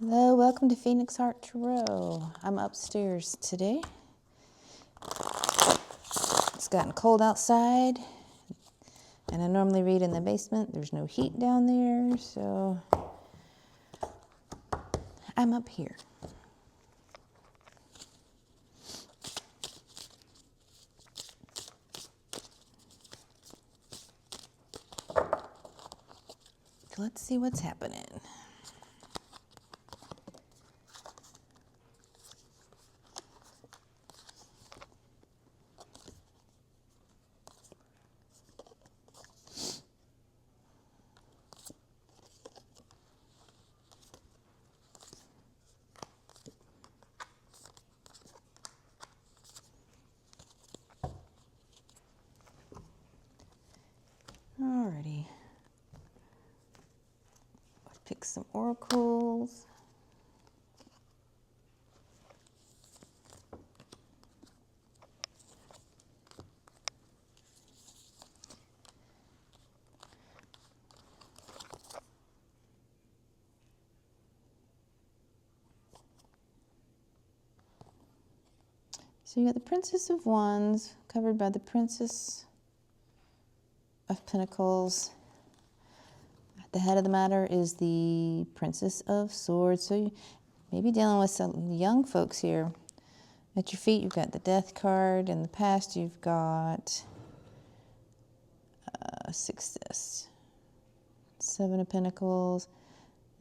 Hello, welcome to Phoenix Heart Tarot. I'm upstairs today. It's gotten cold outside, and I normally read in the basement. There's no heat down there, so I'm up here. Let's see what's happening. Alrighty. Let's pick some oracles. So you got the Princess of Wands covered by the Princess of Pentacles. At the head of the matter is the Princess of Swords. So you may be dealing with some young folks here. At your feet, you've got the Death card. In the past, you've got Success, Seven of Pentacles.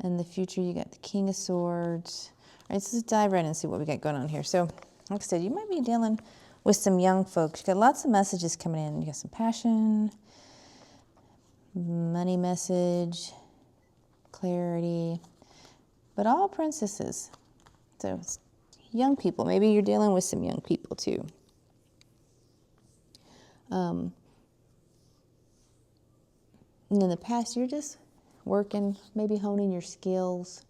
In the future, you got the King of Swords. All right, so let's dive right in and see what we got going on here. So, like I said, you might be dealing with some young folks. You got lots of messages coming in. You got some passion, money message, clarity, but all princesses. So it's young people. Maybe you're dealing with some young people too. And in the past, you're just working, maybe honing your skills,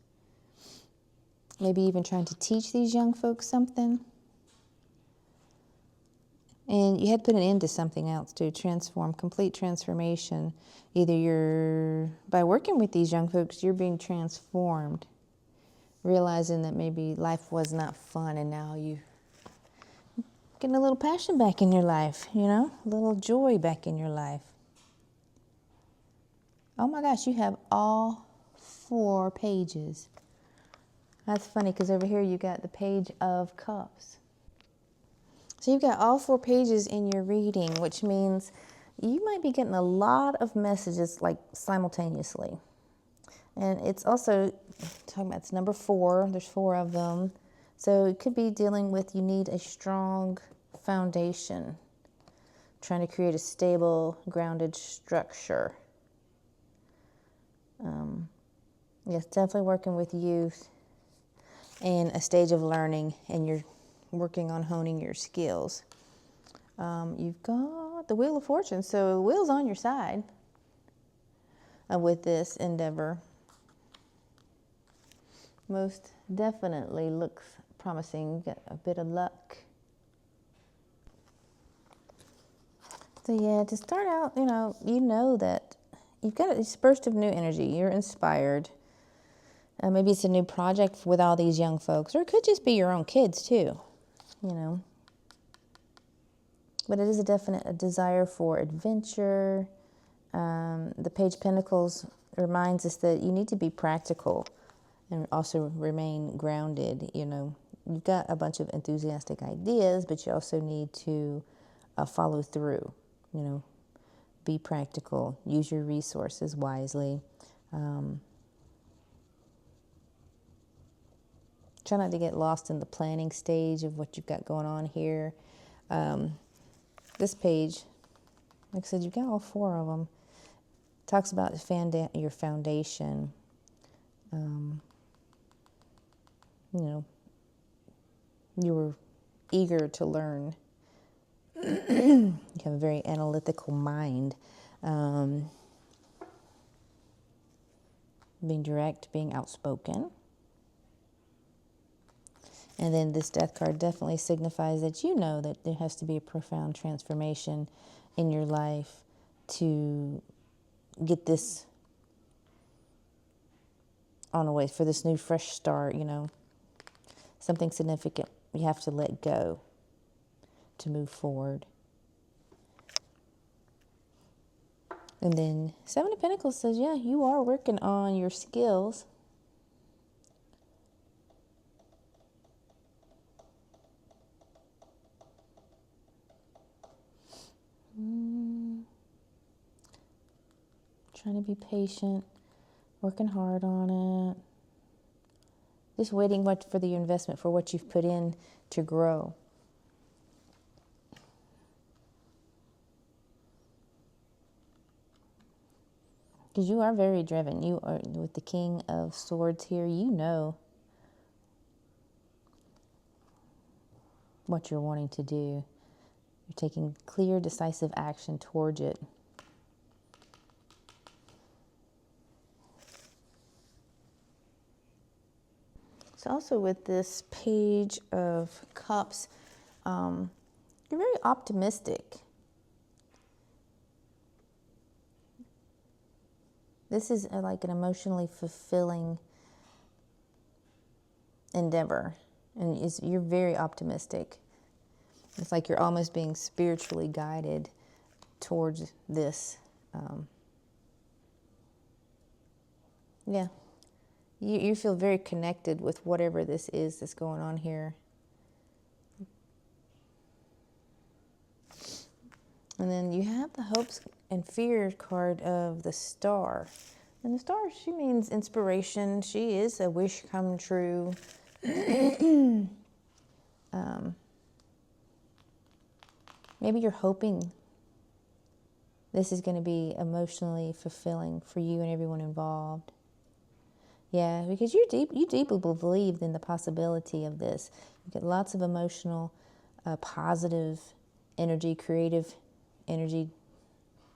maybe even trying to teach these young folks something. And you had to put an end to something else to transform, complete transformation. Either by working with these young folks, you're being transformed, realizing that maybe life was not fun, and now you getting a little passion back in your life, you know, a little joy back in your life. Oh my gosh, you have all 4 pages. That's funny because over here you got the Page of Cups. So you've got all 4 pages in your reading, which means you might be getting a lot of messages like simultaneously. And it's also talking about, it's number 4. There's 4 of them. So it could be dealing with, you need a strong foundation, trying to create a stable, grounded structure. Yes, definitely working with youth in a stage of learning, and you're working on honing your skills. You've got the Wheel of Fortune, so the wheel's on your side with this endeavor. Most definitely looks promising. Got a bit of luck. So yeah, to start out, you know that you've got a burst of new energy. You're inspired. Maybe it's a new project with all these young folks, or it could just be your own kids too, you know. But it is a desire for adventure. The Page of Pentacles reminds us that you need to be practical and also remain grounded. You know, you've got a bunch of enthusiastic ideas, but you also need to follow through. You know, be practical. Use your resources wisely. Try not to get lost in the planning stage of what you've got going on here. This page, like I said, you've got all 4 of them. Talks about your foundation. You know, you were eager to learn. You have a very analytical mind. Being direct, being outspoken. And then this Death card definitely signifies that you know that there has to be a profound transformation in your life to get this on the way for this new fresh start, you know. Something significant you have to let go to move forward. And then Seven of Pentacles says, yeah, you are working on your skills. Trying to be patient, working hard on it. Just waiting for the investment, for what you've put in to grow. Because you are very driven. You are, with the King of Swords here, you know what you're wanting to do. You're taking clear, decisive action towards it. So also with this Page of Cups, you're very optimistic. This is like an emotionally fulfilling endeavor, and you're very optimistic. It's like you're almost being spiritually guided towards this. Yeah. You feel very connected with whatever this is that's going on here. And then you have the hopes and fear card of the Star. And the Star, she means inspiration. She is a wish come true. Maybe you're hoping this is going to be emotionally fulfilling for you and everyone involved. Yeah, because you deeply believe in the possibility of this. You get lots of emotional, positive energy, creative energy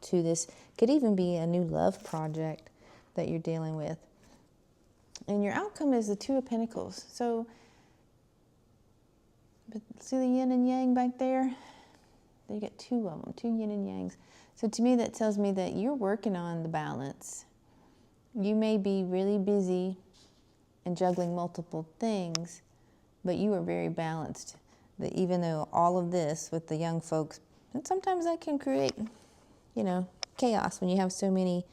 to this. Could even be a new love project that you're dealing with. And your outcome is the Two of Pentacles. So, but see the yin and yang back there? You get two of them, two yin and yangs. So to me, that tells me that you're working on the balance. You may be really busy and juggling multiple things, but you are very balanced. That even though all of this with the young folks, and sometimes that can create, you know, chaos when you have so many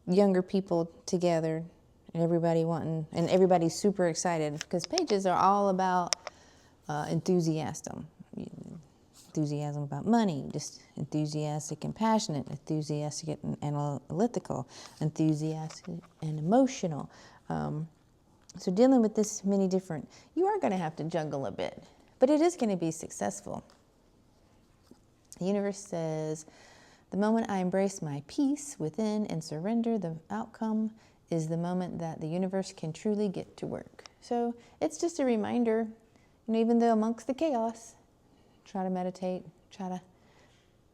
younger people together and everybody wanting, and everybody's super excited, because pages are all about enthusiasm about money, just enthusiastic and passionate, enthusiastic and analytical, enthusiastic and emotional. So dealing with this many different, you are going to have to juggle a bit, but it is going to be successful. The universe says, the moment I embrace my peace within and surrender, the outcome is the moment that the universe can truly get to work. So it's just a reminder, you know, even though amongst the chaos, try to meditate, try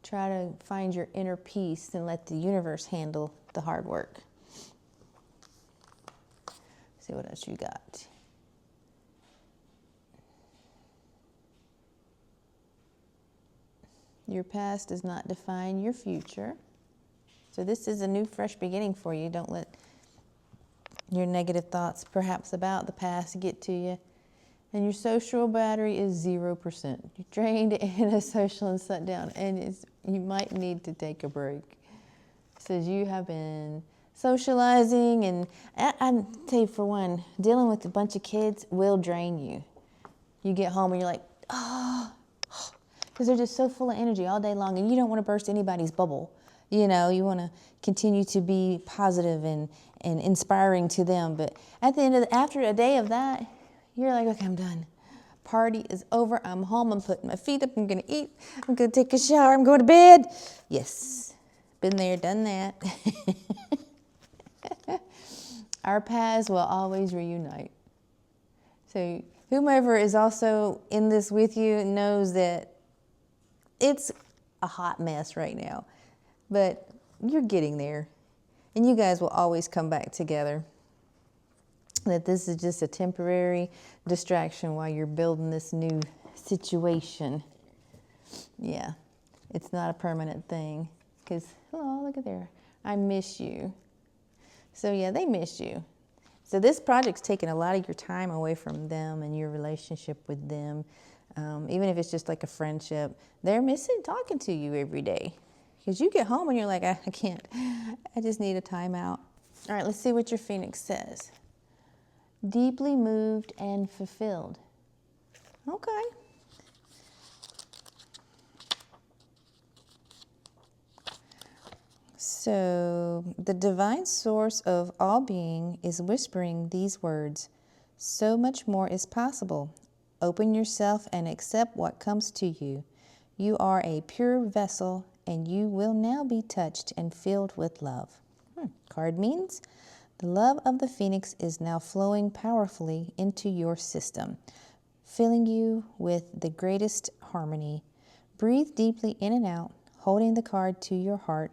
to find your inner peace and let the universe handle the hard work. See what else you got. Your past does not define your future. So this is a new, fresh beginning for you. Don't let your negative thoughts, perhaps about the past, get to you. And your social battery is 0%. You're drained and a social and shut down. And you might need to take a break. It says you have been socializing, and I tell you, for one, dealing with a bunch of kids will drain you. You get home and you're like, oh, because they're just so full of energy all day long, and you don't want to burst anybody's bubble. You know, you want to continue to be positive and inspiring to them. But at the end of after a day of that, you're like, okay, I'm done. Party is over. I'm home. I'm putting my feet up. I'm going to eat. I'm going to take a shower. I'm going to bed. Yes. Been there, done that. Our paths will always reunite. So whomever is also in this with you knows that it's a hot mess right now. But you're getting there. And you guys will always come back together. That this is just a temporary distraction while you're building this new situation. Yeah, it's not a permanent thing. Because, oh, look at there. I miss you. So yeah, they miss you. So this project's taking a lot of your time away from them and your relationship with them. Even if it's just like a friendship, they're missing talking to you every day. Because you get home and you're like, I can't, I just need a timeout. All right, let's see what your Phoenix says. Deeply moved and fulfilled. Okay. So the divine source of all being is whispering these words. So much more is possible. Open yourself and accept what comes to you. You are a pure vessel and you will now be touched and filled with love. Card means the love of the Phoenix is now flowing powerfully into your system, filling you with the greatest harmony. Breathe deeply in and out, holding the card to your heart.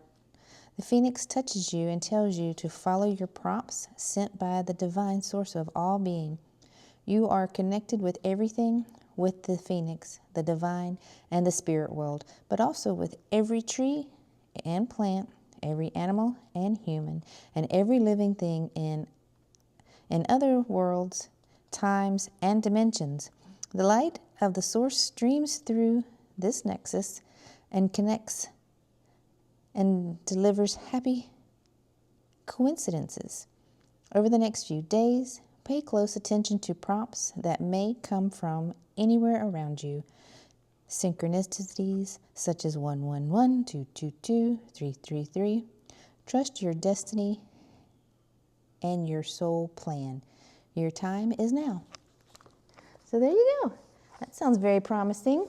The Phoenix touches you and tells you to follow your prompts sent by the divine source of all being. You are connected with everything, with the Phoenix, the divine, and the spirit world, but also with every tree and plant, every animal and human, and every living thing in other worlds, times, and dimensions. The light of the source streams through this nexus and connects and delivers happy coincidences. Over the next few days, pay close attention to prompts that may come from anywhere around you. Synchronicities such as 111, 222, 333. Trust your destiny and your soul plan. Your time is now. So there you go. That sounds very promising.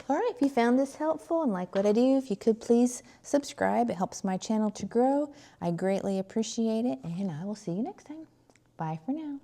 All right, if you found this helpful and like what I do, if you could please subscribe. It helps my channel to grow. I greatly appreciate it, and I will see you next time. Bye for now.